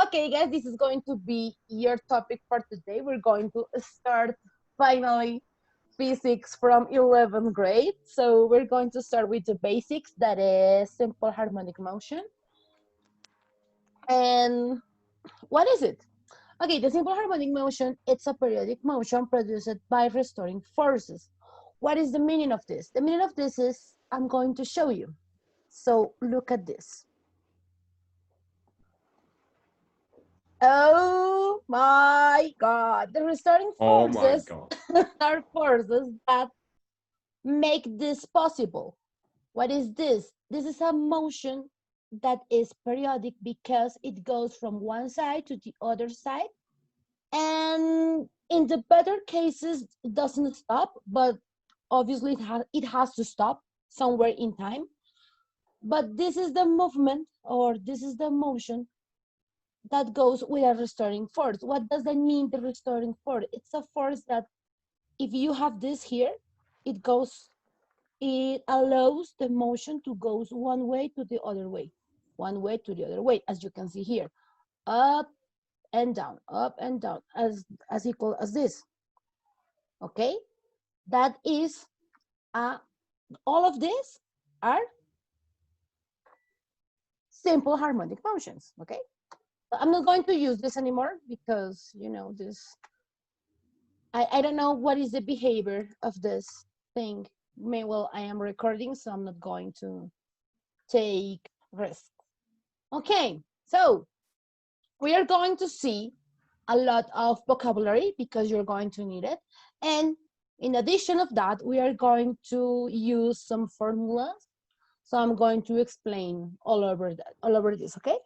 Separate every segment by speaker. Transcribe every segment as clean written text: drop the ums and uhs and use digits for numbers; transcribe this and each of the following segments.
Speaker 1: Okay, guys, this is going to be your topic for today. We're going to start finally physics from 11th grade. So we're going to start with the basics, that is simple harmonic motion. And what is it? Okay, the simple harmonic motion, it's a periodic motion produced by restoring forces. What is the meaning of this? The meaning of this is, I'm going to show you. So look at this. Oh my God. The restoring
Speaker 2: Oh my
Speaker 1: forces
Speaker 2: God.
Speaker 1: are forces that make this possible. What is this? This is a motion that is periodic because it goes from one side to the other side. And in the better cases, it doesn't stop, but obviously it has to stop somewhere in time. But this is the movement, or this is the motion that goes with a restoring force. What does that mean, the restoring force? It's a force that if you have this here, it allows the motion to go one way to the other way, one way to the other way, as you can see here, up and down, as equal as this. Okay, that is all of these are simple harmonic motions. Okay, I'm not going to use this anymore because this. I don't know what is the behavior of this thing. Well, I am recording, so I'm not going to take risks. Okay, so we are going to see a lot of vocabulary because you're going to need it. And in addition of that, we are going to use some formulas. So I'm going to explain all over this, okay?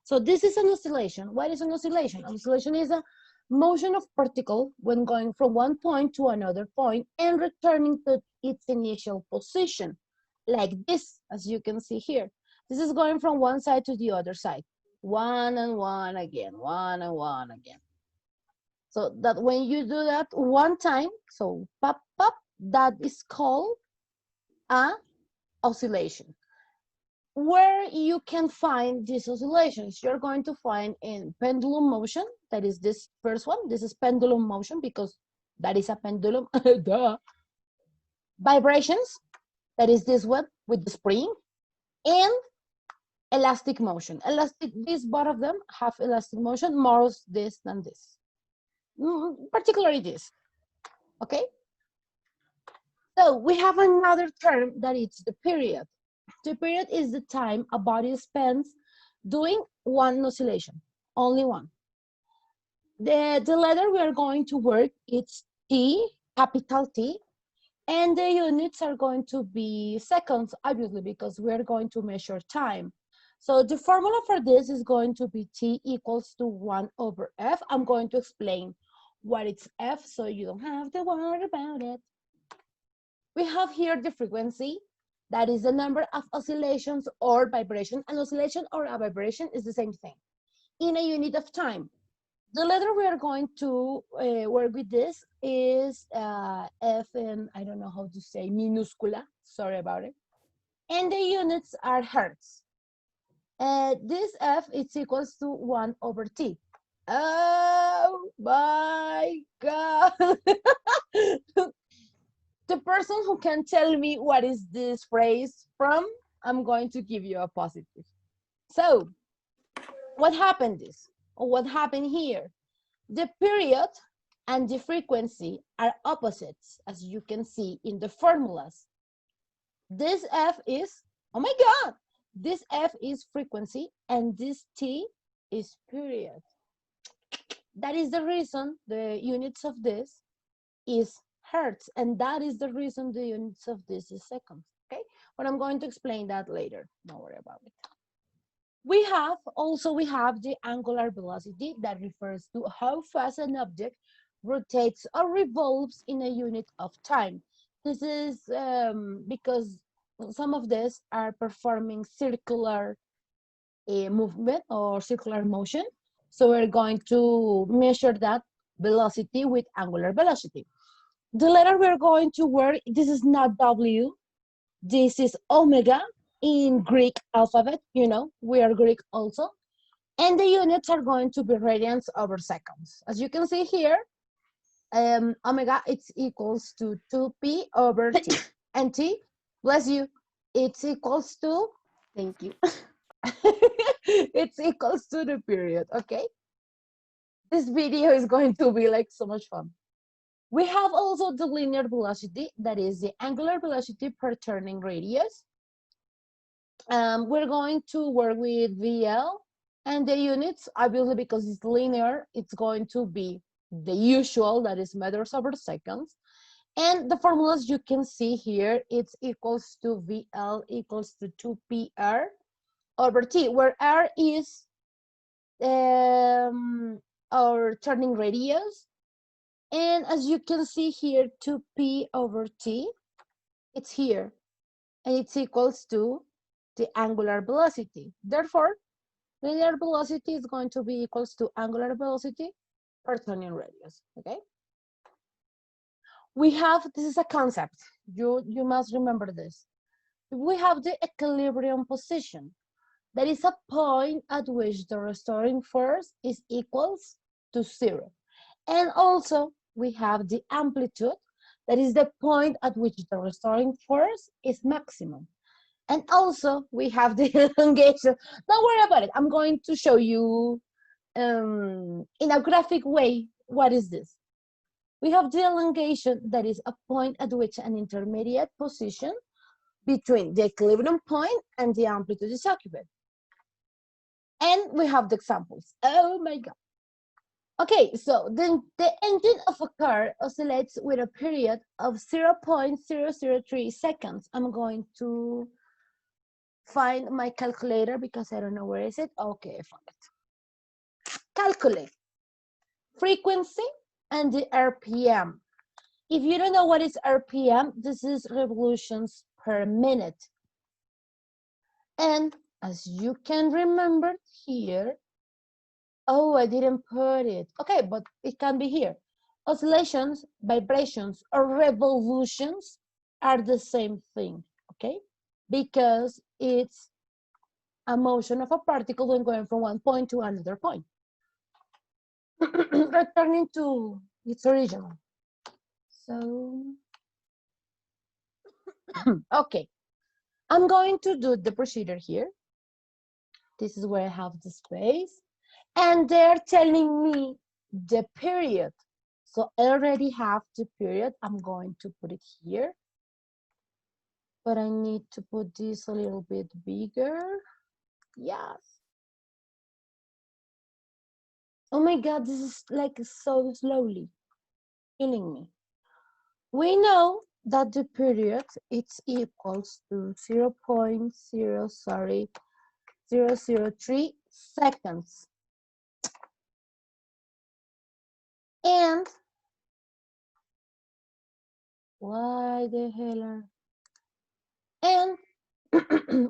Speaker 1: So this is an oscillation. What is an oscillation? An oscillation is a motion of particle when going from one point to another point and returning to its initial position, like this, as you can see here. This is going from one side to the other side, one and one again, one and one again. So that when you do that one time, so pop, pop, that is called a oscillation. Where you can find these oscillations, you're going to find in pendulum motion, that is this first one. This is pendulum motion because that is a pendulum. Duh. Vibrations, that is this one with the spring, and elastic motion. These both of them have elastic motion, more this than this. Particularly this. Okay? So we have another term that is the period. The period is the time a body spends doing one oscillation, only one. The letter we are going to work, it's T, capital T, and the units are going to be seconds, obviously, because we are going to measure time. So the formula for this is going to be T equals to 1 over F. I'm going to explain what it's F so you don't have to worry about it. We have here the frequency. That is the number of oscillations or vibration. An oscillation or a vibration is the same thing in a unit of time. The letter we are going to work with this is F, and I don't know how to say minuscula, sorry about it. And the units are hertz. This F is equals to 1 over T. Oh my God. The person who can tell me what is this phrase from, I'm going to give you a positive. So what happened here? The period and the frequency are opposites, as you can see in the formulas. This F is, oh my God, this F is frequency and this T is period. That is the reason the units of this is hertz, and that is the reason the units of this is seconds, okay? But I'm going to explain that later, don't worry about it. We have the angular velocity that refers to how fast an object rotates or revolves in a unit of time. This is because some of these are performing circular movement or circular motion. So we're going to measure that velocity with angular velocity. The letter we're going to work, this is not W, this is omega in Greek alphabet, we are Greek also. And the units are going to be radians over seconds. As you can see here, omega, it's equals to 2p over t. And t, bless you, it's equals to,
Speaker 2: Thank you.
Speaker 1: it's equals to the period, okay? This video is going to be like so much fun. We have also the linear velocity, that is the angular velocity per turning radius. We're going to work with VL, and the units, obviously because it's linear, it's going to be the usual, that is meters over seconds. And the formulas you can see here, it's equals to VL equals to 2PR over T, where R is our turning radius. And as you can see here, 2P over T, it's here, and it's equals to the angular velocity. Therefore, linear velocity is going to be equals to angular velocity per turning radius, okay? We have, this is a concept, you must remember this. We have the equilibrium position. That is a point at which the restoring force is equals to 0. And also, we have the amplitude, that is the point at which the restoring force is maximum. And also, we have the elongation. Don't worry about it. I'm going to show you in a graphic way what is this. We have the elongation, that is a point at which an intermediate position between the equilibrium point and the amplitude is occupied. And we have the examples. Oh my God. Okay, so then the engine of a car oscillates with a period of 0.003 seconds. I'm going to find my calculator because I don't know where is it. Okay, I found it. Calculate frequency and the RPM. If you don't know what is RPM, this is revolutions per minute. And as you can remember here, oh, I didn't put it. Okay, but it can be here. Oscillations, vibrations, or revolutions are the same thing, okay? Because it's a motion of a particle when going from one point to another point. Returning to its original. So, okay. I'm going to do the procedure here. This is where I have the space. And they're telling me the period. So I already have the period. I'm going to put it here. But I need to put this a little bit bigger. Yes. Oh my God, this is like so slowly killing me. We know that the period it's equals to 0.003 seconds. And why the hell? And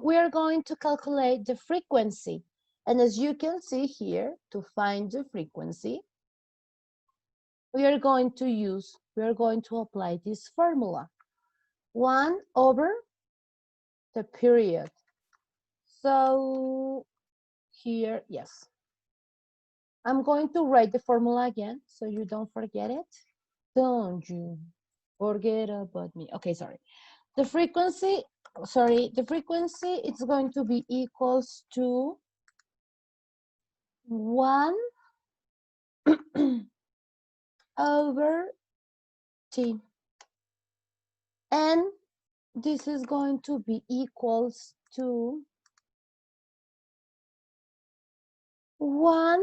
Speaker 1: we are going to calculate the frequency. And as you can see here, to find the frequency, we are going to apply this formula. 1 over the period. So here, yes. I'm going to write the formula again so you don't forget it. Don't you forget about me. Okay, sorry. The frequency, it's going to be equals to 1 over t. And this is going to be equals to 1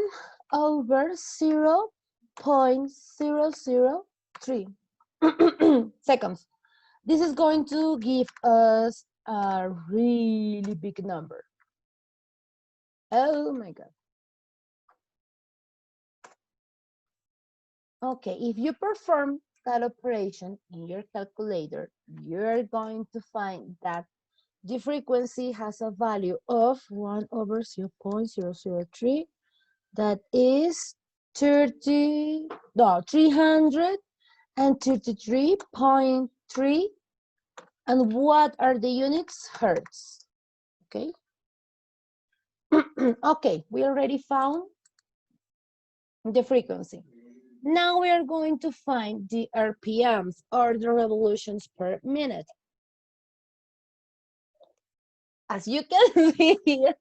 Speaker 1: over 0.003 seconds. This is going to give us a really big number. Oh my God. Okay, if you perform that operation in your calculator, you're going to find that the frequency has a value of 1 over 0.003. That is 333.3. And what are the units? Hertz. Okay. Okay, we already found the frequency. Now we are going to find the RPMs, or the revolutions per minute. As you can see here,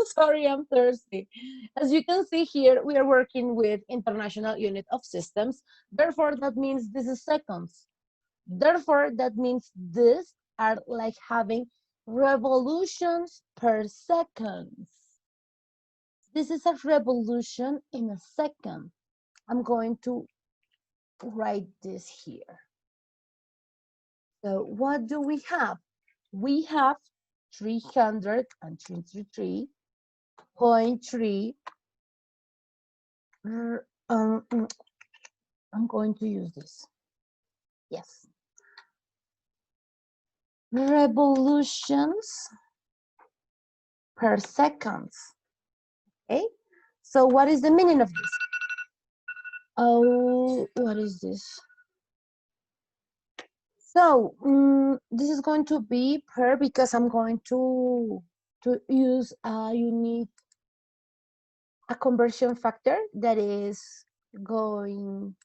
Speaker 1: sorry, I'm thirsty. As you can see here, we are working with International Unit of Systems. Therefore, that means this is seconds. Therefore, that means these are like having revolutions per second. This is a revolution in a second. I'm going to write this here. So what do we have? We have 333.3. I'm going to use this. Yes. Revolutions per second. Okay. So what is the meaning of this? Oh, what is this? So this is going to be per, because I'm going to use a unique, a conversion factor that is going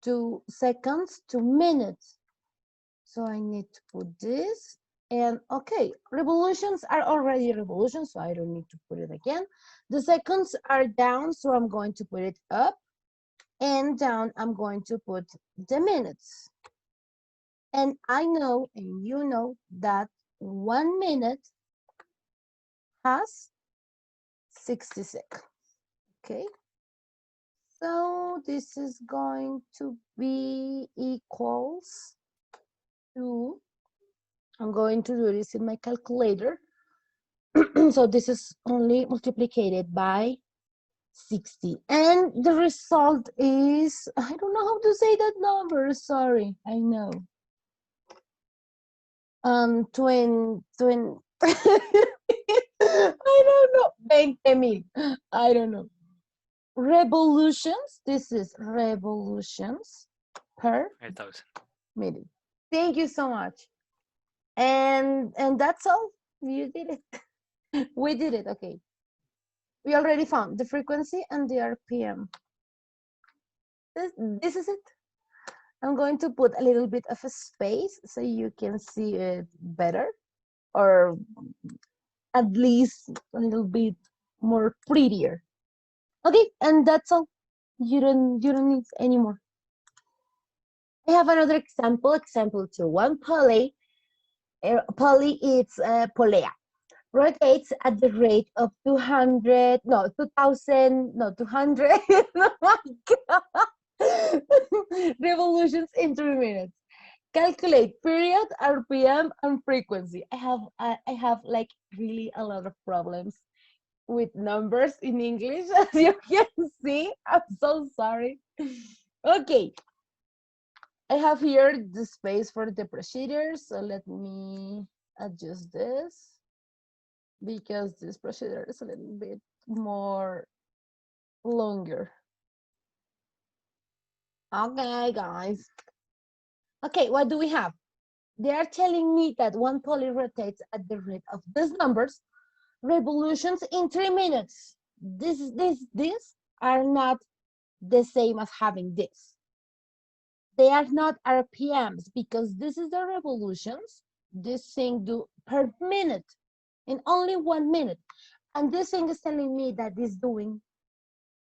Speaker 1: to seconds to minutes. So I need to put this, and okay, revolutions are already revolutions, so I don't need to put it again. The seconds are down, so I'm going to put it up, and down I'm going to put the minutes. And I know, and you know, that 1 minute has 60 seconds. Okay, so this is going to be equals to, I'm going to do this in my calculator. So this is only multiplied by 60. And the result is, I don't know how to say that number, sorry, I know. 20, I don't know, 20,000, I don't know. Revolutions, this is revolutions per
Speaker 2: 5,000.
Speaker 1: minute. Thank you so much. And that's all. You did it. We did it. Okay. We already found the frequency and the RPM. This is it. I'm going to put a little bit of a space so you can see it better, or at least a little bit more prettier. Okay, and that's all. You don't need any more. I have another example. Example 2. One pulley is polea, rotates at the rate of 200, no, 2000, no, 200, oh my God. Revolutions in 3 minutes. Calculate period, RPM, and frequency. I have like really a lot of problems with numbers in English, as you can see. I'm so sorry. Okay, I have here the space for the procedure, so let me adjust this, because this procedure is a little bit more longer. Okay, guys. Okay, what do we have? They are telling me that one pulley rotates at the rate of these numbers, revolutions in 3 minutes. These are not the same as having this. They are not RPMs, because this is the revolutions this thing do per minute, in only 1 minute. And this thing is telling me that it's doing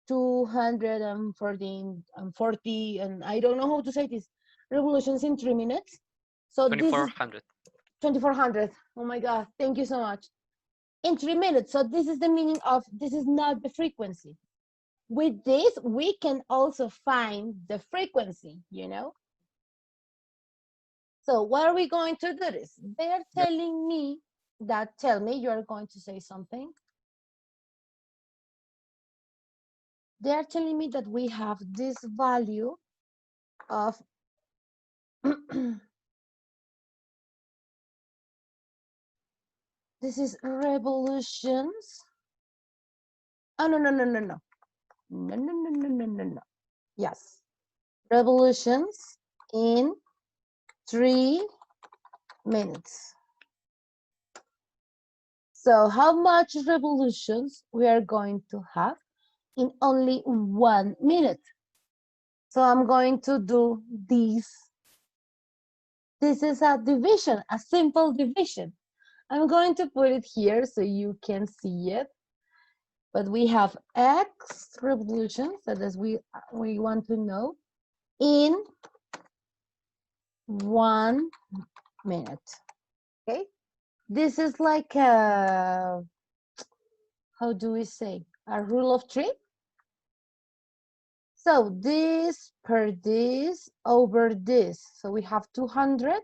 Speaker 1: 214 and 40, and I don't know how to say this, revolutions in 3 minutes. So this is
Speaker 2: 2,400.
Speaker 1: 2400. Oh my God, thank you so much. In 3 minutes. So this is the meaning of, this is not the frequency. With this, we can also find the frequency, you know? So what are we going to do this? They're telling me that, tell me, you're going to say something. They're telling me that we have this value of this is revolutions. Oh, no, no, no, no, no. No, no, no, no, no, no, no. Yes. Revolutions in 3 minutes. So how much revolutions we are going to have in only 1 minute? So I'm going to do this. This is a division, a simple division. I'm going to put it here so you can see it. But we have X revolutions, that is we want to know, in 1 minute, okay? This is like a, how do we say, a rule of three? So this per this over this. So we have 200,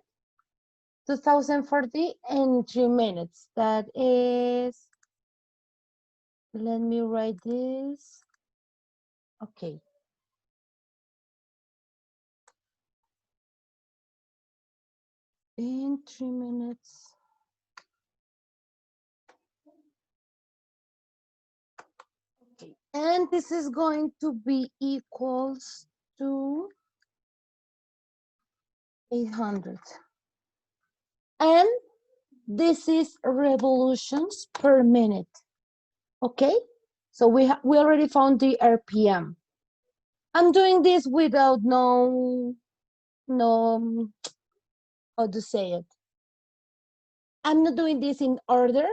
Speaker 1: 2040 in 3 minutes. That is, let me write this. Okay. In 3 minutes. Okay. And this is going to be equals to 800. And this is revolutions per minute. Okay? So we already found the RPM. I'm doing this without no, how to say it. I'm not doing this in order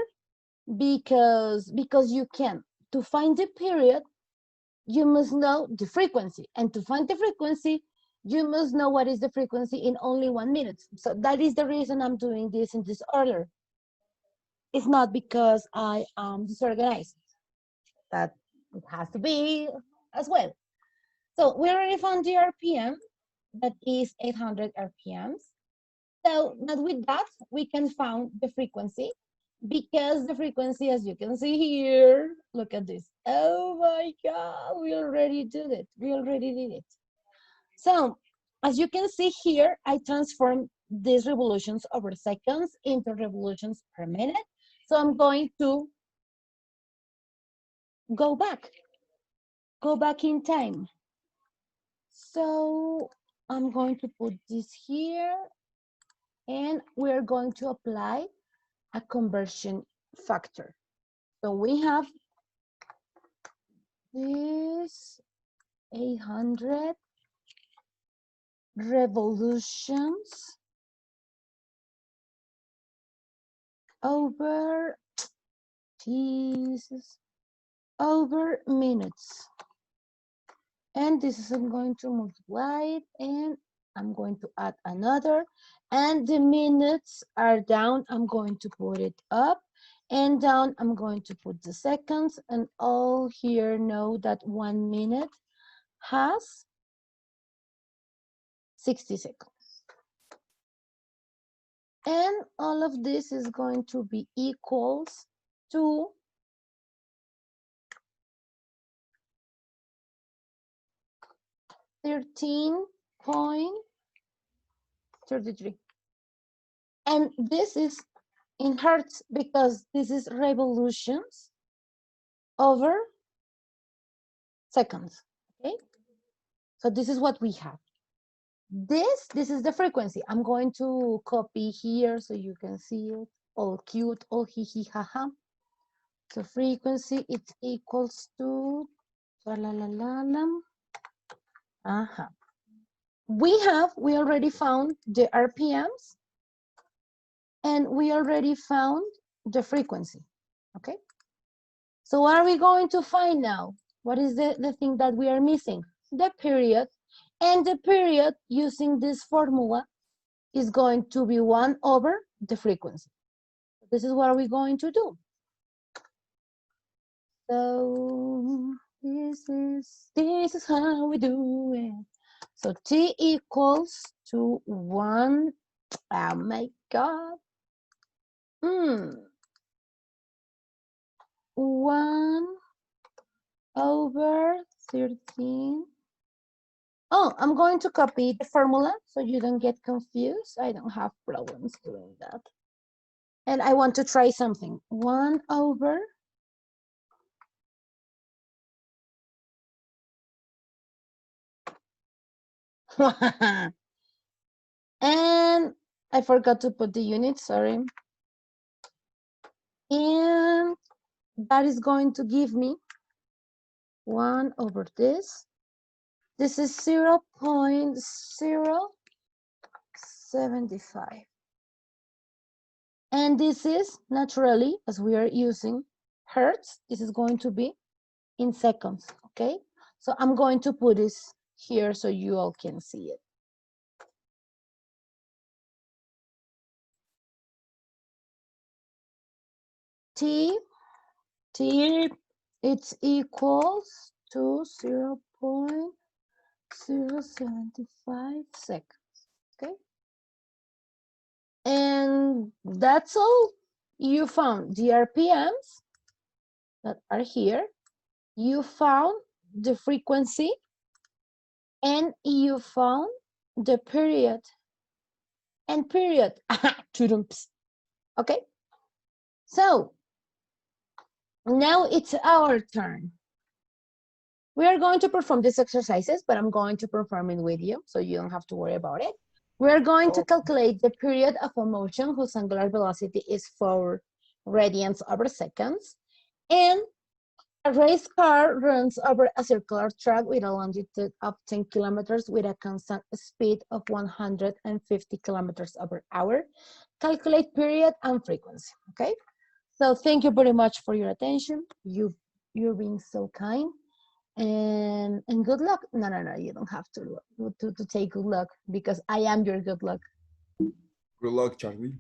Speaker 1: because you can. To find the period, you must know the frequency. And to find the frequency, you must know what is the frequency in only 1 minute. So that is the reason I'm doing this in this order. It's not because I am disorganized. That it has to be as well. So we already found the RPM, that is 800 RPMs. So not with that, we can find the frequency, because the frequency, as you can see here, look at this. Oh my God, we already did it. We already did it. So as you can see here, I transformed these revolutions over seconds into revolutions per minute. So I'm going to go back in time. So I'm going to put this here, and we're going to apply a conversion factor. So we have this 800 revolutions over Jesus, over minutes. And this is, I'm going to multiply it, and I'm going to add another, and the minutes are down. I'm going to put it up, and down I'm going to put the seconds, and all here know that 1 minute has 60 seconds. And all of this is going to be equals to 13.33. And this is in hertz because this is revolutions over seconds, okay? So this is what we have. This is the frequency. I'm going to copy here so you can see it. All cute, all hee hee ha ha. So frequency, it equals to la la la la la. We already found the RPMs, and we already found the frequency, okay? So what are we going to find now? What is the thing that we are missing? The period. And the period, using this formula, is going to be 1 over the frequency. This is what we're going to do. So this is how we do it. So T equals to 1. Oh my God. 1 over 13. Oh, I'm going to copy the formula so you don't get confused. I don't have problems doing that. And I want to try something. 1 over and I forgot to put the unit, sorry. And that is going to give me 1 over this. This is 0.075. And this is naturally, as we are using hertz, this is going to be in seconds, okay? So I'm going to put this here so you all can see it. T, it's equals to 0.075 seconds, okay? And that's all. You found the RPMs that are here. You found the frequency and you found the period and period. Okay, so now it's our turn. We are going to perform these exercises, but I'm going to perform it with you, so you don't have to worry about it. We're going to calculate the period of a motion whose angular velocity is 4 radians over seconds, and a race car runs over a circular track with a longitude of 10 kilometers with a constant speed of 150 kilometers per hour. Calculate period and frequency, okay? So thank you very much for your attention. You're being so kind. And good luck. No, you don't have to take good luck because I am your good luck.
Speaker 2: Good luck, Charlie.